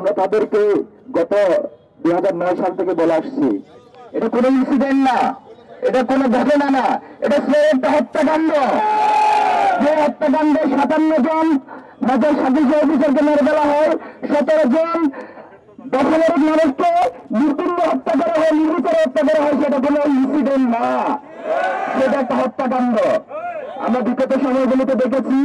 আমরা তাদেরকে গত 2009 সাল থেকে বলে আসছি, এটা কোনো ইনসিডেন্ট না, এটা কোনো ঘটনা না, এটা একটা হত্যাকাণ্ড। যে হত্যাকাণ্ডে 57 জন মেজর সাকিব অফিসারকে মেরে ফেলা হয়, 17 জন দখলের মানুষকে নির্দিষ্ট হত্যা করা হয়, নির্বিচারে হত্যা করা হয়, সেটা কোনো ইনসিডেন্ট না, সেটা একটা হত্যাকাণ্ড। আমরা বিগত সময়গুলিতে দেখেছি,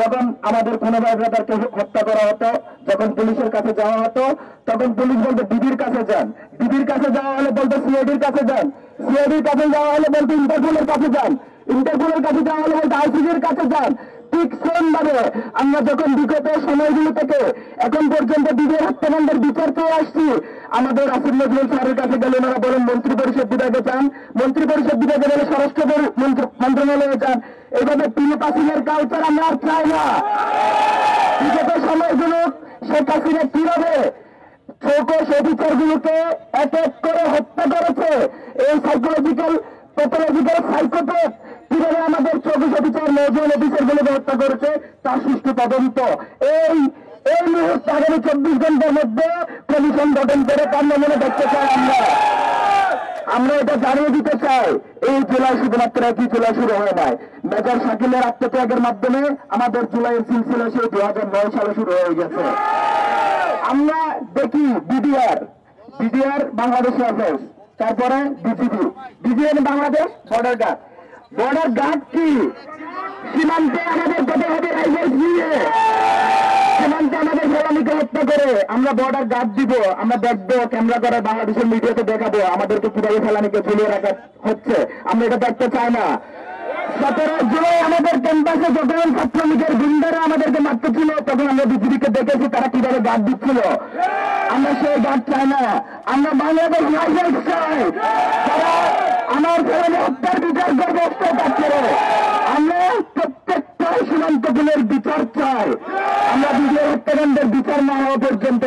যখন আমাদের কোনো ব্রাদারকে হত্যা করা হতো, যখন পুলিশের কাছে যাওয়া হতো, তখন পুলিশ বলতো ডিবির কাছে যান, ডিবির কাছে যাওয়া হলে বলতো সিআইডির কাছে যান, সিআইডির কাছে যাওয়া হলে বলতো ইন্টারপোলের কাছে যান, ইন্টারপোলের কাছে যাওয়া হলে বলতো আইসিসির কাছে যান। ঠিক সেম ভাবে আমরা যখন বিগত সময়গুলো থেকে এখন পর্যন্ত ডিবির হত্যাকাণ্ডের বিচার পেয়ে আসছি, আমাদের আসিফ নজরুল স্যারের কাছে গেলে ওনারা বলেন মন্ত্রী পরিষদ বিভাগে যান, মন্ত্রী পরিষদ বিভাগে গেলে স্বরাষ্ট্র মন্ত্রণালয়ে যান। এইভাবে পিলু পাসিংয়ের কালচার আমরা আর চাই না। বিগত সময়গুলো শেখ হাসিনা কিভাবে চৌকস অফিসারগুলোকে এক এক করে হত্যা করেছে, এই সাইকোলজিক্যাল প্যাথোলজিক্যাল সাইকোপ্যাথ কিভাবে আমাদের চৌকস অফিসার নজরুল অফিসারগুলোকে হত্যা করেছে তার সুষ্ঠু তদন্ত এই মুহূর্তে আগামী 24 ঘন্টার মধ্যে কমিশন গঠন করে তার নমুনা দেখতে চাই। আমরা এটা জানিয়ে দিতে চাই, এই জুলাই শুধুমাত্র একই জুলাই শুরু হয় নাই, মেজর শাকিলের আত্মত্যাগের মাধ্যমে আমাদের জুলাইয়ের সিলসিলা সেই 2009 সালে শুরু হয়ে গেছে। আমরা দেখি বিডিআর বাংলাদেশ অ্যাফেয়ার্স, তারপরে বিজিবি বাংলাদেশ বর্ডার গার্ড কি সীমান্তে আমাদের কথা হবে রাইফেলস নিয়ে, সীমান্তে আমাদের ফেলানিকে হত্যা করে আমরা বর্ডার গার্ড দিব, আমরা দেখবো ক্যামেরা করে বাংলাদেশের মিডিয়াতে দেখাবো আমাদেরকে কিভাবে ফেলানিকে ঝুলিয়ে রাখা হচ্ছে, আমরা এটা দেখতে চাই না। 17 জুলাই আমাদের ক্যাম্পাসে যখন ছাত্রলীগের গুন্ডারা আমাদেরকে মারতে ছিল, তখন আমরা বিজিবিকে দেখেছি তারা কিভাবে গার্ড দিচ্ছিল। আমরা সেই গার্ড চাই না, আমরা বাংলাদেশ রাইফেলস চাই, তারা আমার ফেলানি হত্যার বিচার করবে করে। আমরা প্রত্যেকটা সীমান্তগুলোর বিচার চাই, আমরা বিজয় হত্যাকাণ্ডের বিচার না হওয়া পর্যন্ত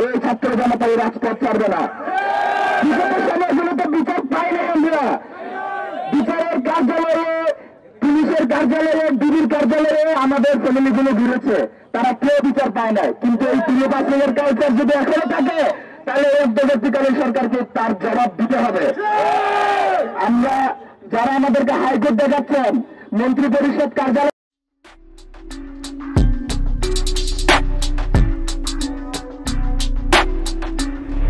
এই ছাত্র জনতা এই রাজপথ ছাড়বে না। বিগত সময়গুলোতে বিচার পাই নাই আমরা, বিচারের কার্যালয়ে, পুলিশের কার্যালয়ে, ডিবির কার্যালয়ে আমাদের ফ্যামিলিগুলো ঘুরেছে, তারা কেউ বিচার পায় নাই। কিন্তু এই পিলু পাসিংয়ের কালচার যদি এখনো থাকে, তাহলে এই অন্তর্বর্তীকালীন সরকারকে তার জবাব দিতে হবে। আমরা যারা আমাদেরকে হাইকোর্ট দেখাচ্ছেন, মন্ত্রী পরিষদ কার্যালয়